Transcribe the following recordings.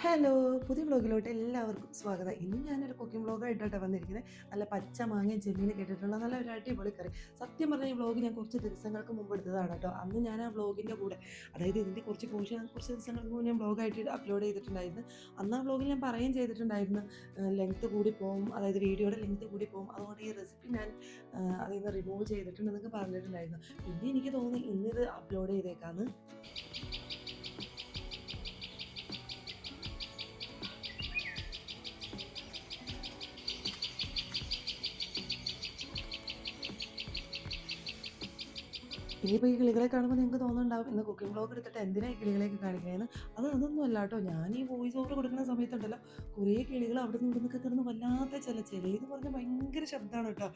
Hello! പുതിയ വ്ലോഗിലോട്ട് എല്ലാവർക്കും സ്വാഗതം. ഇന്ന് ഞാനൊരു കുക്കിംഗ് വ്ലോഗായിട്ടാണ് വന്നിരിക്കുന്നത്. നല്ല പച്ച മാങ്ങയും ചെമ്മീനും ഇട്ടിട്ടുള്ള നല്ല ഒരു അടിപൊളി കറി. സത്യം പറഞ്ഞാൽ ഈ വ്ലോഗ് ഞാൻ കുറച്ച് ദിവസങ്ങൾക്ക് മുമ്പ് എടുത്തതാണ് കേട്ടോ. അന്ന് ഞാൻ ആ വ്ലോഗിൻ്റെ കൂടെ അതായത് ഇതിൻ്റെ കുറച്ച് പോർഷൻ കുറച്ച് ദിവസങ്ങൾക്ക് മുന്നേ ഞാൻ വ്ലോഗായിട്ട് അപ്ലോഡ് ചെയ്തിട്ടുണ്ടായിരുന്നു. അന്ന് ആ വ്ലോഗിൽ ഞാൻ പറയുകയും ചെയ്തിട്ടുണ്ടായിരുന്നു ലെങ്ത്ത് കൂടിപ്പോവും, അതായത് വീഡിയോയുടെ ലെങ്ത്ത് കൂടിപ്പോവും. അതുകൊണ്ട് ഈ റെസിപ്പി ഞാൻ അതിൽ നിന്ന് റിമൂവ് ചെയ്തിട്ടുണ്ടെന്നൊക്കെ പറഞ്ഞിട്ടുണ്ടായിരുന്നു. പിന്നെ എനിക്ക് തോന്നി ഇന്നിത് അപ്ലോഡ് ചെയ്തേക്കാമെന്ന്. ഇനിയിപ്പോൾ ഈ കിളികളെ കാണുമ്പോൾ നിങ്ങൾക്ക് തോന്നുന്നുണ്ടാവും ഇന്ന് കുക്കിംഗ് വ്ലോഗ് എടുത്തിട്ട് എന്തിനാണ് ഈ കിളികളെയൊക്കെ കാണിക്കുന്നതെന്ന്. അതൊന്നും അല്ല കേട്ടോ. ഞാൻ ഈ വോയിസ് ഓവർ കൊടുക്കുന്ന സമയത്തുണ്ടല്ലോ കുറേ കിളികൾ അവിടെ നിന്ന് ഇവിടെ നിന്നൊക്കെ കിടന്ന് വല്ലാത്ത ചിലയെന്ന് പറഞ്ഞാൽ ഭയങ്കര ശബ്ദമാണ് കേട്ടോ.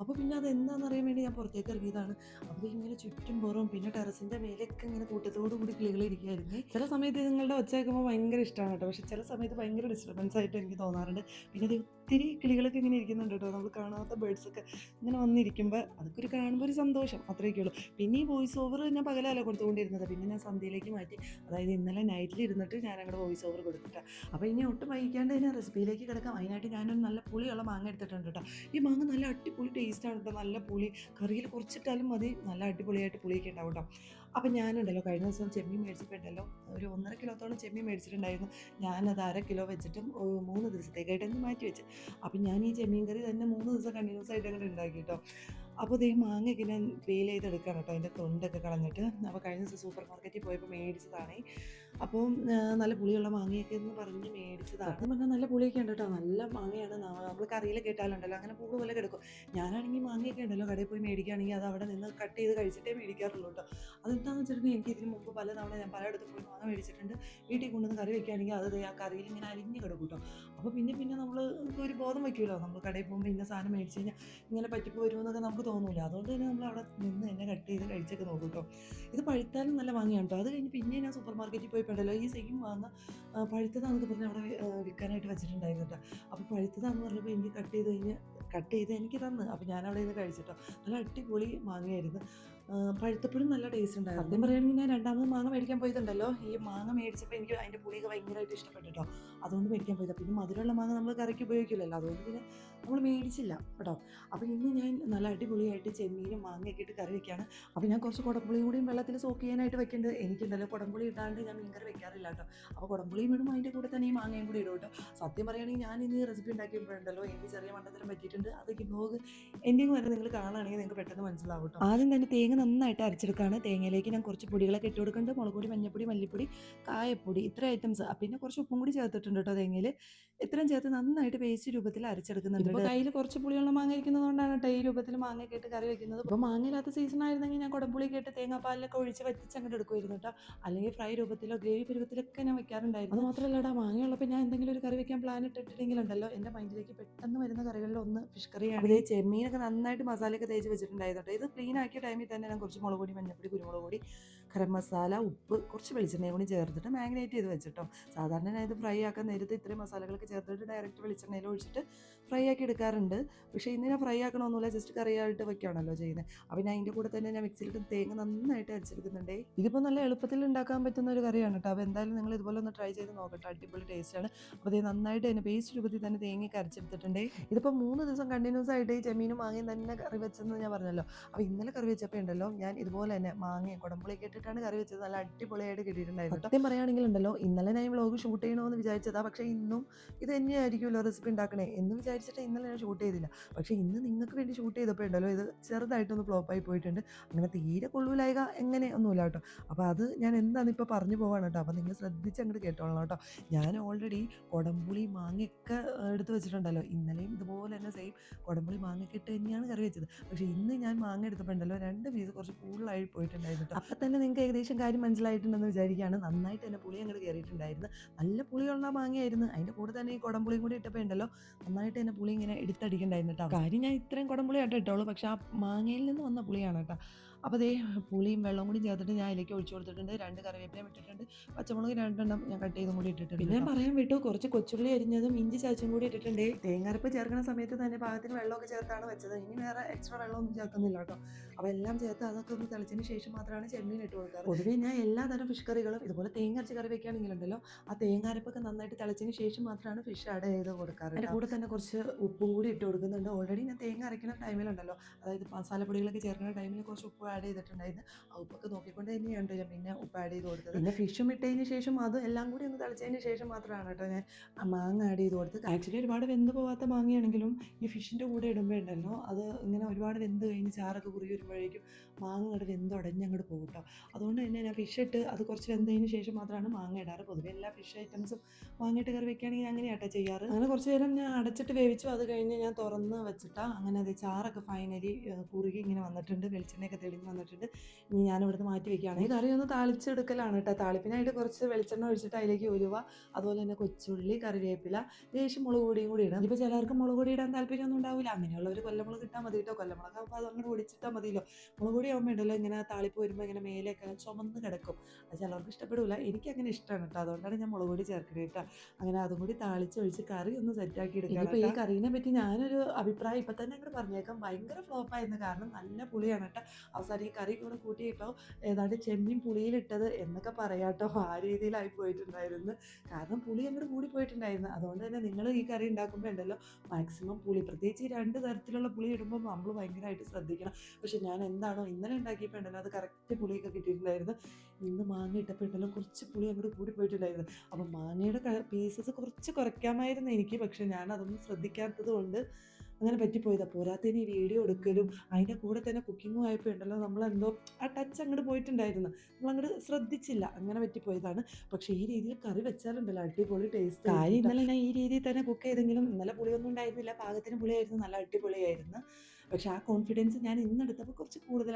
അപ്പോൾ പിന്നെ അതെന്താണെന്ന് അറിയാൻ വേണ്ടി ഞാൻ പുറത്തേക്ക് ഇറങ്ങിയതാണ്. അപ്പോൾ ഇങ്ങനെ ചുറ്റും പുറവും പിന്നെ ടെറസിൻ്റെ മേലെയൊക്കെ ഇങ്ങനെ കൂട്ടത്തോടു കൂടി കിളികൾ ഇരിക്കുകയായിരുന്നു. ചില സമയത്ത് നിങ്ങളുടെ ഒച്ച കേൾക്കുമ്പോൾ ഭയങ്കര ഇഷ്ടമാണ് കേട്ടോ. പക്ഷേ ചില സമയത്ത് ഭയങ്കര ഡിസ്റ്റർബൻസ് ആയിട്ട് എനിക്ക് തോന്നാറുണ്ട്. പിന്നെ ഇത് ഒത്തിരി കിളികളൊക്കെ ഇങ്ങനെ ഇരിക്കുന്നുണ്ട് കേട്ടോ. നമ്മൾ കാണാത്ത ബേഡ്സൊക്കെ ഇങ്ങനെ വന്നിരിക്കുമ്പോൾ അതൊക്കെ ഒരു കാണുമ്പോൾ ഒരു സന്തോഷം അത്രയൊക്കെ ഉള്ളൂ. പിന്നെ ഈ വോയിസ് ഓവർ ഞാൻ പകലല്ല കൊടുത്തുകൊണ്ടിരുന്നത്. പിന്നെ ഞാൻ സന്ധ്യയിലേക്ക് മാറ്റി. അതായത് ഇന്നലെ നൈറ്റിൽ ഇരുന്നിട്ട് ഞാൻ അങ്ങോട്ട് വോയിസ് ഓവർ കൊടുത്തിട്ടാണ്. അപ്പോൾ ഇനി ഒട്ടും വൈകിക്കാണ്ട് തന്നെ റെസിപ്പിയിലേക്ക് കിടക്കാം. അതിനായിട്ട് ഞാനൊരു നല്ല പുളിയുള്ള മാങ്ങ എടുത്തിട്ടുണ്ട് കേട്ടോ. ഈ മാങ്ങ നല്ല അടിപൊളി ടേസ്റ്റാണ് കേട്ടോ. നല്ല പുളി കറിയിൽ കുറച്ചിട്ടാലും മതി, നല്ല അടിപൊളിയായിട്ട് പുളിയൊക്കെ ഉണ്ടാവും കേട്ടോ. അപ്പം ഞാനുണ്ടല്ലോ കഴിഞ്ഞ ദിവസം ചെമ്മീൻ മേടിച്ചപ്പോൾ ഉണ്ടല്ലോ ഒരു 1.5 കിലോത്തോളം ചെമ്മീൻ മേടിച്ചിട്ടുണ്ടായിരുന്നു. ഞാനത് 1/2 കിലോ വെച്ചിട്ടും 3 ദിവസത്തേക്കായിട്ട് ഒന്ന് മാറ്റി വെച്ച്. അപ്പം ഞാൻ ഈ ചെമ്മീൻ കറി തന്നെ 3 ദിവസം കണ്ടിന്യൂസ് ആയിട്ട് അങ്ങോട്ട് ഉണ്ടാക്കി കേട്ടോ. അപ്പോൾ ദേ മാങ്ങയൊക്കെ ഞാൻ പീൽ ചെയ്തെടുക്കുകയാണ് കേട്ടോ, അതിൻ്റെ തൊണ്ടൊക്കെ കളഞ്ഞിട്ട്. അപ്പോൾ കഴിഞ്ഞ ദിവസം സൂപ്പർ മാർക്കറ്റിൽ പോയപ്പോൾ മേടിച്ചതാണേ. അപ്പം നല്ല പുളിയുള്ള മാങ്ങയൊക്കെ എന്ന് പറഞ്ഞ് മേടിച്ചതാണ്. സത്യം പറഞ്ഞാൽ നല്ല പുളിയൊക്കെ ഉണ്ട് കേട്ടോ. നല്ല മാങ്ങയാണ്. നമ്മൾ കറിയിലൊക്കെ ഇട്ടാലുണ്ടല്ലോ അങ്ങനെ പൂള് പോലെ കിടക്കും. ഞാനാണെങ്കിൽ മാങ്ങയൊക്കെ ഉണ്ടല്ലോ കടയിൽ പോയി മേടിക്കുകയാണെങ്കിൽ അത് അവിടെ നിന്ന് കട്ട് ചെയ്ത് കഴിച്ചിട്ടേ മേടിക്കാറുള്ളൂ കേട്ടോ. അതെന്താണെന്ന് വെച്ചിട്ടുണ്ടെങ്കിൽ എനിക്ക് ഇതിന് മുമ്പ് പലതവണ ഞാൻ പലയിടത്തും പോയി മാങ്ങ മേടിച്ചിട്ടുണ്ട്. വീട്ടിൽ കൊണ്ടുവന്ന് കറി വെക്കുകയാണെങ്കിൽ അത് ആ കറിയിൽ ഇങ്ങനെ അരിഞ്ഞ് കിടക്കും കേട്ടോ. അപ്പോൾ പിന്നെ നമ്മൾ ഒരു ബോധം വയ്ക്കുമല്ലോ, നമ്മൾ കടയിൽ പോകുമ്പോൾ ഇന്ന സാധനം മേടിച്ച് കഴിഞ്ഞാൽ ഇങ്ങനെ പറ്റിപ്പ് വരുമെന്നൊക്കെ നമുക്ക് തോന്നൂല. അതുകൊണ്ട് തന്നെ നമ്മൾ അവിടെ നിന്ന് തന്നെ കട്ട് ചെയ്ത് കഴിച്ചൊക്കെ നോക്കും കേട്ടോ. ഇത് പഴുത്താലും നല്ല മാങ്ങയാണ് കേട്ടോ. അത് കഴിഞ്ഞ് പിന്നെ ഞാൻ സൂപ്പർ മാർക്കറ്റിൽ പോയപ്പോഴല്ലോ ഈ സെയിം മാങ്ങ പഴുത്തതാണെന്ന് പറഞ്ഞ് അവിടെ വിൽക്കാനായിട്ട് വെച്ചിട്ടുണ്ടായിരുന്നു കേട്ടോ. അപ്പോൾ പഴുത്തതാണെന്ന് പറഞ്ഞപ്പോൾ എനിക്ക് കട്ട് ചെയ്ത് എനിക്ക് തന്ന്. അപ്പോൾ ഞാൻ അവിടെ നിന്ന് കഴിച്ചിട്ടോ. നല്ല അടിപൊളി മാങ്ങയായിരുന്നു. പഴുത്തപ്പോഴും നല്ല ടേസ്റ്റ് ഉണ്ടായിരുന്നു. സത്യം പറയുകയാണെങ്കിൽ ഞാൻ രണ്ടാമത് മാങ്ങ മേടിക്കാൻ പോയതുണ്ടല്ലോ, ഈ മാങ്ങ മേടിച്ചപ്പോൾ എനിക്ക് അതിൻ്റെ പുളിയൊക്കെ ഭയങ്കരമായിട്ട് ഇഷ്ടപ്പെട്ടു കേട്ടോ. അതുകൊണ്ട് മേടിക്കാൻ പോയതാണ്. പിന്നെ മധുരമുള്ള മാങ്ങ നമ്മൾ കറിക്ക് ഉപയോഗിക്കില്ലല്ലോ, അതുകൊണ്ട് പിന്നെ നമ്മൾ മേടിച്ചില്ല കേട്ടോ. അപ്പോൾ ഇന്ന് ഞാൻ നല്ല അടിപൊളിയായിട്ട് ചെമ്മീനും മാങ്ങയൊക്കെ ഇട്ട് കറി വെക്കുകയാണ്. അപ്പോൾ ഞാൻ കുറച്ച് കുടംപുളിയും കൂടിയും വെള്ളത്തിൽ സോക്ക് ചെയ്യാനായിട്ട് വെക്കേണ്ടത്. എനിക്കുണ്ടല്ലോ കുടംപുളി ഇടാണ്ട് ഞാൻ മീൻകറി വെക്കാറില്ല കേട്ടോ. അപ്പോൾ കുടംപുളിയും ഇടും, അതിൻ്റെ കൂടെ തന്നെ ഈ മാങ്ങയും കൂടി ഇടും കേട്ടോ. സത്യം പറയുകയാണെങ്കിൽ ഞാൻ ഇന്ന് ഈ റെസിപ്പി ഉണ്ടാക്കിയപ്പോഴുണ്ടല്ലോ എനിക്ക് ചെറിയ മണ്ടത്തരം പറ്റിയിട്ടുണ്ട്. അതൊക്കെ ബ്ലോഗ് എൻഡിങ് വരെ നിങ്ങൾ കാണുകയാണെങ്കിൽ നിങ്ങൾക്ക് പെട്ടെന്ന് മനസ്സിലാവും കേട്ടോ. ആദ്യം തന്നെ തേങ്ങ നന്നായിട്ട് അരച്ചെടുക്കുകയാണ്. തേങ്ങയിലേക്ക് ഞാൻ കുറച്ച് പൊടികളൊക്കെ ഇട്ട് കൊടുക്കുന്നുണ്ട്. മുളക് പൊടി, മഞ്ഞൾപ്പൊടി, മല്ലിപ്പൊടി, കായപ്പൊടി, ഇത്ര ഐറ്റംസ്. പിന്നെ കുറച്ച് ഉപ്പും കൂടി ചേർത്തിട്ടുണ്ട് കേട്ടോ തേങ്ങയിൽ. ഇത്രയും ചേർത്ത് നന്നായിട്ട് പേസ്റ്റ് രൂപത്തിൽ അരച്ചെടുക്കുന്നുണ്ട്. ഇപ്പോൾ കയ്യിൽ കുറച്ച് പുളിയുള്ള മാങ്ങ ഇരിക്കുന്നതുകൊണ്ടാണ് കേട്ടോ ഈ രൂപത്തിൽ മാങ്ങയൊക്കെ ഇട്ട് കറി വെക്കുന്നത്. ഇപ്പോൾ മാങ്ങയില്ലാത്ത സീസൺ ആയിരുന്നെങ്കിൽ ഞാൻ കുടംപുളിയൊക്കെ ഇട്ട് തേങ്ങാപ്പാലിലൊക്കെ ഒഴിച്ച് വറ്റിച്ച് അങ്ങോട്ട് എടുക്കുമായിരുന്നു കേട്ടോ. അല്ലെങ്കിൽ ഫ്രൈ രൂപത്തിലോ ഗ്രേവി പരുവത്തിലൊക്കെ ഞാൻ വെക്കാറുണ്ടായിരുന്നു. അത് മാത്രമല്ല കേട്ടോ, മാങ്ങയുള്ളപ്പോൾ ഞാൻ എന്തെങ്കിലും ഒരു കറി വെക്കാൻ പ്ലാൻ ഇട്ടിട്ടുണ്ടെങ്കിലുണ്ടല്ലോ എൻ്റെ മൈൻഡിലേക്ക് പെട്ടെന്ന് വരുന്ന കറികളിൽ ഒന്ന് ഫിഷ് കറിയാണ്. അതേ ചെമ്മീനൊക്കെ നന്നായിട്ട് മസാലയൊക്കെ തേച്ച് വെച്ചിട്ടുണ്ടായിരുന്നു കേട്ടോ. ഇത് ക്ലീൻ ആക്കിയ ടൈമിൽ തന്നെ ഞാൻ കുറച്ച് മുളക് പൊടി, മഞ്ഞൾപ്പൊടി, കുരുമുളക് പൊടി, ഗരം മസാല, ഉപ്പ്, കുറച്ച് വെളിച്ചെണ്ണയും കൂടി ചേർത്തിട്ട് മാഗ്നേറ്റ് ചെയ്ത് വെച്ചിട്ടോ. സാധാരണ ഞാൻ ഇത് ഫ്രൈ ആക്കാൻ നേരത്തെ ഇത്രയും മസാലകളൊക്കെ ചേർത്തിട്ട് ഡയറക്റ്റ് വെളിച്ചെണ്ണയിൽ ഒഴിച്ചിട്ട് ഫ്രൈ ആക്കി എടുക്കാറുണ്ട്. പക്ഷേ ഇന്ന് ഞാൻ ഫ്രൈ ആക്കണമെന്നില്ല, ജസ്റ്റ് കറിയായിട്ട് വെക്കുകയാണല്ലോ ചെയ്യുന്നത്. അപ്പോൾ ഞാൻ അതിൻ്റെ കൂടെ തന്നെ ഞാൻ മിക്സിയിലിട്ട് തേങ്ങ നന്നായിട്ട് അരച്ചെടുക്കുന്നുണ്ട്. ഇതിപ്പോൾ നല്ല എളുപ്പത്തിൽ ഉണ്ടാക്കാൻ പറ്റുന്ന ഒരു കറിയാണ് കേട്ടോ. അപ്പോൾ എന്തായാലും നിങ്ങൾ ഇതുപോലെ ഒന്ന് ട്രൈ ചെയ്ത് നോക്കട്ടെ, അടിപൊളി ടേസ്റ്റാണ്. അപ്പോൾ ഇത് നന്നായിട്ട് തന്നെ പേസ്റ്റ് രൂപത്തിൽ തന്നെ തേങ്ങയൊക്കെ അരച്ചെടുത്തിട്ടുണ്ട്. ഇതിപ്പോൾ 3 ദിവസം കണ്ടിന്യൂസ് ആയിട്ട് ഈ ചെമ്മീനും മാങ്ങയും തന്നെ കറി വെച്ചെന്ന് ഞാൻ പറഞ്ഞല്ലോ. അപ്പോൾ ഇന്നലെ കറി വെച്ചപ്പോൾ ഉണ്ടല്ലോ ഞാൻ ഇതുപോലെ തന്നെ മാങ്ങയും കുടംപുളിയൊക്കെ ഇട്ടിട്ടാണ് കറി വെച്ചത്. നല്ല അടിപൊളിയായിട്ട് കിട്ടിയിട്ടുണ്ടായിരുന്നു. സത്യം പറയുകയാണെങ്കിൽ ഉണ്ടല്ലോ ഇന്നലെ ഞാൻ വ്ലോഗ് ഷൂട്ട് ചെയ്യണമെന്ന് വിചാരിച്ചതാണ്. പക്ഷേ ഇന്നും ഇത് തന്നെയായിരിക്കുമല്ലോ റെസിപ്പി ഉണ്ടാക്കണേ എന്ന് വിചാരിച്ചിട്ട് ഇന്നലെ ഞാൻ ഷൂട്ട് ചെയ്തില്ല. പക്ഷേ ഇന്ന് നിങ്ങൾക്ക് വേണ്ടി ഷൂട്ട് ചെയ്തപ്പോൾ ഉണ്ടല്ലോ ഇത് ചെറുതായിട്ടൊന്ന് ഫ്ലോപ്പായി പോയിട്ടുണ്ട്. അങ്ങനെ തീരെ കൊള്ളൂലായിക എങ്ങനെ ഒന്നുമില്ല കേട്ടോ. അപ്പോൾ അത് ഞാൻ എന്താണെന്ന് ഇപ്പോൾ പറഞ്ഞു പോവാണ് കേട്ടോ. അപ്പോൾ നിങ്ങൾ ശ്രദ്ധിച്ച് അങ്ങോട്ട് കേട്ടോളാം കേട്ടോ. ഞാൻ ഓൾറെഡി കുടംപുളി മാങ്ങയൊക്കെ എടുത്ത് വെച്ചിട്ടുണ്ടല്ലോ. ഇന്നലെയും ഇതുപോലെ തന്നെ സെയിം കുടംപുളി മാങ്ങയൊക്കെ ഇട്ട് തന്നെയാണ് കറി വെച്ചത്. പക്ഷേ ഇന്ന് ഞാൻ മാങ്ങ എടുത്തപ്പോൾ ഉണ്ടല്ലോ 2 പീസ് കുറച്ച് കൂടുതലായി പോയിട്ടുണ്ടായിരുന്നു കേട്ടോ. അപ്പം തന്നെ നിങ്ങൾക്ക് ഏകദേശം കാര്യം മനസ്സിലായിട്ടുണ്ടെന്ന് വിചാരിക്കുകയാണ്. നന്നായിട്ട് തന്നെ പുളി അങ്ങോട്ട് കയറിയിട്ടുണ്ടായിരുന്നു. നല്ല പുളിയുള്ള മാങ്ങയായിരുന്നു. അതിൻ്റെ കൂടെ തന്നെ ഈ കുടംപുളിയും കൂടി ഇട്ടപ്പോൾ ഉണ്ടല്ലോ നന്നായിട്ട് തന്നെ പുളി ഇങ്ങനെ എടുത്തടിക്കണ്ടായിരുന്നു കേട്ടോ. കാര്യം ഞാൻ ഇത്രയും കുടംപുളി ആയിട്ട് ഇട്ടോളൂ, പക്ഷേ ആ മാങ്ങയിൽ നിന്ന് വന്ന പുളിയാണ് കേട്ടോ. അപ്പോൾ ദേ പുളിയും വെള്ളവും കൂടി ചേർത്തിട്ട് ഞാൻ അതിലേക്ക് ഒഴിച്ചു കൊടുത്തിട്ടുണ്ട്. 2 കറിവേപ്പിലയും ഇട്ടിട്ടുണ്ട്. പച്ചമുളക് 2 ഞാൻ കട്ട് ചെയ്തും കൂടി ഇട്ടിട്ടുണ്ട്. പിന്നെ ഞാൻ പറയാൻ വിട്ടു, കുറച്ച് കൊച്ചുള്ളി അരിഞ്ഞതും ഇഞ്ചി ചതച്ചും കൂടി ഇട്ടിട്ടുണ്ട്. തേങ്ങാരപ്പ് ചേർക്കുന്ന സമയത്ത് തന്നെ പാകത്തിന് വെള്ളമൊക്കെ ചേർത്താണ് വെച്ചത്. ഇനി വേറെ എക്സ്ട്രാ വെള്ളമൊന്നും ചേർക്കുന്നില്ല കേട്ടോ. അപ്പോൾ എല്ലാം ചേർത്ത് അതൊക്കെ ഒന്ന് തിളച്ചതിന് ശേഷം മാത്രമാണ് ചെമ്മീൻ ഇട്ട് കൊടുക്കാറ്. പൊതുവേ ഞാൻ എല്ലാ തരം ഫിഷ് കറികളും ഇതുപോലെ തേങ്ങ അരച്ച് കറി വെക്കുകയാണെങ്കിലുണ്ടല്ലോ, ആ തേങ്ങാരപ്പൊക്കെ നന്നായിട്ട് തിളച്ചതിന് ശേഷം മാത്രമാണ് ഫിഷ് ആഡ് ചെയ്ത് കൊടുക്കാറ്. അതിൻ്റെ കൂടെ തന്നെ കുറച്ച് ഉപ്പും കൂടി ഇട്ട് കൊടുക്കുന്നുണ്ട്. ഓൾറെഡി ഞാൻ തേങ്ങ അരയ്ക്കുന്ന ടൈമിലുണ്ടല്ലോ, അതായത് മസാലപ്പൊടികളൊക്കെ ചേർക്കുന്ന ടൈമിൽ കുറച്ച് ഉപ്പ് ആഡ് ചെയ്തിട്ടുണ്ടായിരുന്നു. ആ ഉപ്പൊക്കെ നോക്കിക്കൊണ്ട് തന്നെയാണ് ഞാൻ പിന്നെ ഉപ്പ് ആഡ് ചെയ്ത് കൊടുത്തത്. പിന്നെ ഫിഷും ഇട്ടതിന് ശേഷം അത് എല്ലാം കൂടി ഒന്ന് തിളച്ചതിന് ശേഷം മാത്രമാണ് കേട്ടോ ഞാൻ മാങ്ങ ആഡ് ചെയ്ത് കൊടുത്തത്. ആക്ച്വലി ഒരുപാട് വെന്ത് പോകാത്ത മാങ്ങയാണെങ്കിലും ഈ ഫിഷിൻ്റെ കൂടെ ഇടുമ്പോൾ ഉണ്ടല്ലോ, അത് ഇങ്ങനെ ഒരുപാട് വെന്ത് കഴിഞ്ഞ് ചാറൊക്കെ കുറുകി വരുമ്പോഴേക്കും മാങ്ങ അങ്ങോട്ട് വെന്തുടഞ്ഞ് അങ്ങോട്ട് പോകും കേട്ടോ. അതുകൊണ്ട് തന്നെ ഞാൻ ഫിഷ് ഇട്ട് അത് കുറച്ച് വെന്തതിന് ശേഷം മാത്രമാണ് മാങ്ങ ഇടാറ്. പൊതുവെ എല്ലാ ഫിഷ് ഐറ്റംസും മാങ്ങയിട്ട് കറി വെക്കുകയാണെങ്കിൽ അങ്ങനെയാട്ടോ ചെയ്യാറ്. അങ്ങനെ കുറച്ച് നേരം ഞാൻ അടച്ചിട്ട് വേവിച്ചു. അത് കഴിഞ്ഞ് ഞാൻ തുറന്ന് വെച്ചിട്ടാ അങ്ങനെ അത് ചാറൊക്കെ ഫൈനലി കുറുകി ഇങ്ങനെ വന്നിട്ടുണ്ട്. വെളിച്ചെണ്ണയൊക്കെ തെളിഞ്ഞ് വന്നിട്ടുണ്ട്. ഇനി ഞാനിവിടുന്ന് മാറ്റി വെക്കുകയാണ്. ഈ കറി ഒന്ന് താളിച്ചെടുക്കലാണ് കേട്ടോ. താളിപ്പിനായിട്ട് കുറച്ച് വെളിച്ചെണ്ണ ഒഴിച്ചിട്ട് അതിലേക്ക് ഉലുവ, അതുപോലെ തന്നെ കൊച്ചുള്ളി, കറിവേപ്പില, ലേശം മുളക് പൊടിയും കൂടി ഇടാം. ഇപ്പോൾ ചിലർക്ക് മുളക് പൊടി ഇടാൻ താല്പര്യമൊന്നും ഉണ്ടാവില്ല. അങ്ങനെയുള്ളവർ കൊല്ലമുളക് ഇട്ടാൽ മതി കേട്ടോ. കൊല്ലമുളക് ആകുമ്പോൾ അത് അങ്ങോട്ട് പൊടിച്ചിട്ടാൽ മതിയല്ലോ. മുളക് പൊടി ആകുമ്പോൾ ഉണ്ടല്ലോ ഇങ്ങനെ താളിപ്പ് വരുമ്പോൾ ഇങ്ങനെ മേലെയൊക്കെ ചുമന്ന് കിടക്കും. അത് ചിലർക്ക് ഇഷ്ടപ്പെടില്ല. എനിക്കങ്ങനെ ഇഷ്ടമാണ് കേട്ടോ. അതുകൊണ്ടാണ് ഞാൻ മുളക് പൊടി ചേർക്കുന്നത് കേട്ടോ. അങ്ങനെ അതും കൂടി താളിച്ചൊഴിച്ച് കറി ഒന്ന് സെറ്റാക്കി എടുക്കാം. ഇപ്പോൾ ഈ കറീനെ പറ്റി ഞാനൊരു അഭിപ്രായം ഇപ്പം തന്നെ അങ്ങോട്ട് പറഞ്ഞേക്കാം, ഭയങ്കര ഫ്ലോപ്പായിരുന്നു. കാരണം നല്ല പുളിയാണ് കേട്ടോ. അവസാനം ഈ കറി കൂടെ കൂട്ടിയപ്പോൾ ഏതാണ്ട് ചെമ്മീൻ പുളിയിലിട്ടത് എന്നൊക്കെ പറയാം കേട്ടോ. ആ രീതിയിലായി പോയിട്ടുണ്ടായിരുന്നു. കാരണം പുളി അങ്ങോട്ട് കൂടി പോയിട്ടുണ്ടായിരുന്നു. അതുകൊണ്ട് തന്നെ നിങ്ങൾ ഈ കറി ഉണ്ടാക്കുമ്പോൾ ഉണ്ടല്ലോ മാക്സിമം പുളി, പ്രത്യേകിച്ച് ഈ 2 തരത്തിലുള്ള പുളി ഇടുമ്പോൾ നമ്മൾ ഭയങ്കരമായിട്ട് ശ്രദ്ധിക്കണം. പക്ഷെ ഞാൻ എന്താണോ ഇന്നലെ ഉണ്ടാക്കിയപ്പോൾ ഉണ്ടല്ലോ അത് കറക്റ്റ് പുളിയൊക്കെ കിട്ടിയിട്ടുണ്ടായിരുന്നു. ഇന്ന് മാങ്ങ ഇട്ടപ്പോൾ ഉണ്ടല്ലോ കുറച്ച് പുളി അങ്ങോട്ട് കൂടി പോയിട്ടുണ്ടായിരുന്നു. അപ്പം മാങ്ങയുടെ പീസസ് കുറച്ച് കുറയ്ക്കാമായിരുന്നു എനിക്ക്. പക്ഷെ ഞാൻ അതൊന്നും ശ്രദ്ധിക്കാത്തത് കൊണ്ട് അങ്ങനെ പറ്റിപ്പോയതാണ്. പോരാത്തതിന് ഈ വീഡിയോ എടുക്കലും അതിൻ്റെ കൂടെ തന്നെ കുക്കിങ്ങും ആയപ്പോൾ ഉണ്ടല്ലോ നമ്മളെന്തോ ആ ടച്ച് അങ്ങോട്ട് പോയിട്ടുണ്ടായിരുന്നു. നമ്മളങ്ങോട്ട് ശ്രദ്ധിച്ചില്ല, അങ്ങനെ പറ്റിപ്പോയതാണ്. പക്ഷേ ഈ രീതിയിൽ കറി വെച്ചാലുണ്ടല്ലോ അടിപൊളി ടേസ്റ്റ്. കാര്യം ഇന്നലെ ഞാൻ ഈ രീതിയിൽ തന്നെ കുക്ക് ചെയ്തെങ്കിലും ഇന്നലെ പുളിയൊന്നും ഉണ്ടായിരുന്നില്ല. പാകത്തിന് പുളിയായിരുന്നു, നല്ല അടിപൊളിയായിരുന്നു. പക്ഷെ ആ കോൺഫിഡൻസ് ഞാൻ ഇന്നെടുത്തപ്പോൾ കുറച്ച് കൂടുതൽ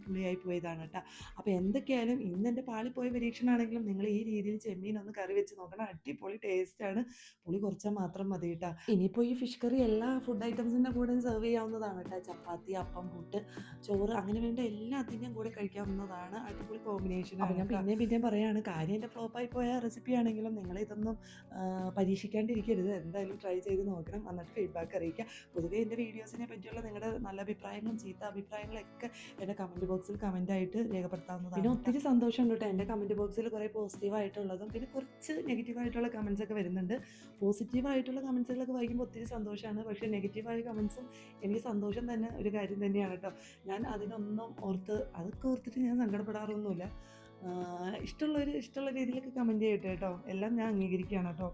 പുളിയായി പോയതാണ് കേട്ടോ. അപ്പോൾ എന്തൊക്കെയായാലും ഇന്ന് എൻ്റെ പാളിപ്പോയ പരീക്ഷണമാണെങ്കിലും നിങ്ങൾ ഈ രീതിയിൽ ചെമ്മീൻ ഒന്ന് കറി വെച്ച് നോക്കണം. അടിപൊളി ടേസ്റ്റാണ്. പുളി കുറച്ചാൽ മാത്രം മതി കേട്ടോ. ഇനിയിപ്പോൾ ഈ ഫിഷ് കറി എല്ലാ ഫുഡ് ഐറ്റംസിൻ്റെ കൂടെ സെർവ് ചെയ്യാവുന്നതാണ് കേട്ടോ. ചപ്പാത്തി, അപ്പം, പുട്ട്, ചോറ് അങ്ങനെ വേണ്ട എല്ലാത്തിൻ്റെയും കൂടെ കഴിക്കാവുന്നതാണ്. അടിപൊളി കോമ്പിനേഷൻ. അപ്പോൾ ഞാൻ പിന്നെയും പറയുകയാണ്, കാര്യം എൻ്റെ ഫ്ലോപ്പായി പോയ റെസിപ്പി ആണെങ്കിലും നിങ്ങളിതൊന്നും പരീക്ഷിക്കാണ്ടിരിക്കരുത്. എന്തായാലും ട്രൈ ചെയ്ത് നോക്കണം. എന്നിട്ട് ഫീഡ്ബാക്ക് അറിയിക്കുക. പൊതുവേ എൻ്റെ വീഡിയോസിനെ പറ്റിയുള്ള നിങ്ങളുടെ നല്ല അഭിപ്രായങ്ങളും ചീത്ത അഭിപ്രായങ്ങളൊക്കെ എൻ്റെ കമൻറ്റ് ബോക്സിൽ കമൻറ്റായിട്ട് രേഖപ്പെടുത്താവുന്നതാണ്. പിന്നെ ഒത്തിരി സന്തോഷമുണ്ട് കേട്ടോ. എൻ്റെ കമൻറ്റ് ബോക്സിൽ കുറേ പോസിറ്റീവായിട്ടുള്ളതും പിന്നെ കുറച്ച് നെഗറ്റീവായിട്ടുള്ള കമൻസൊക്കെ വരുന്നുണ്ട്. പോസിറ്റീവായിട്ടുള്ള കമൻസുകളൊക്കെ വായിക്കുമ്പോൾ ഒത്തിരി സന്തോഷമാണ്. പക്ഷേ നെഗറ്റീവായ കമൻസും എനിക്ക് സന്തോഷം തന്നെ ഒരു കാര്യം തന്നെയാണ് കേട്ടോ. ഞാൻ അതിനൊന്നും അതൊക്കെ ഓർത്തിട്ട് ഞാൻ സങ്കടപ്പെടാറൊന്നുമില്ല. ഇഷ്ടമുള്ള രീതിയിലൊക്കെ കമൻറ്റ് ചെയ്യട്ടെ കേട്ടോ. എല്ലാം ഞാൻ അംഗീകരിക്കുകയാണ് കേട്ടോ.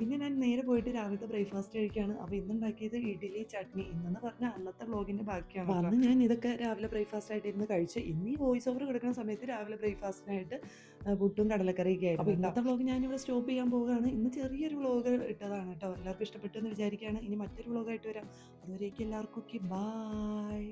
പിന്നെ ഞാൻ നേരെ പോയിട്ട് രാവിലത്തെ ബ്രേക്ക്ഫാസ്റ്റ് കഴിക്കുകയാണ്. അപ്പോൾ ഇന്നുണ്ടാക്കിയത് ഇഡ്ഡലി ചട്നി. ഇന്നെന്ന് പറഞ്ഞാൽ അന്നത്തെ വ്ളോഗിൻ്റെ ബാക്കിയാണ്. അന്ന് ഞാൻ ഇതൊക്കെ രാവിലെ ബ്രേക്ക്ഫാസ്റ്റ് ആയിട്ട് ഇരുന്ന് കഴിച്ച് ഇന്ന് ഈ വോയിസ് ഓവർ കൊടുക്കുന്ന സമയത്ത് രാവിലെ ബ്രേക്ക്ഫാസ്റ്റിനായിട്ട് പുട്ടും കടലക്കറിയൊക്കെ ആയിരുന്നു. അപ്പോൾ ഇന്നത്തെ വ്ളോഗ് ഞാനിവിടെ സ്റ്റോപ്പ് ചെയ്യാൻ പോവുകയാണ്. ഇന്ന് ചെറിയൊരു വ്ളോഗ് ഇട്ടതാണ് കേട്ടോ. എല്ലാവർക്കും ഇഷ്ടപ്പെട്ടു എന്ന് വിചാരിക്കുകയാണ്. ഇനി മറ്റൊരു വ്ളോഗായിട്ട് വരാം. അതുവരേക്കും എല്ലാവർക്കും ഓക്കെ, ബായ്.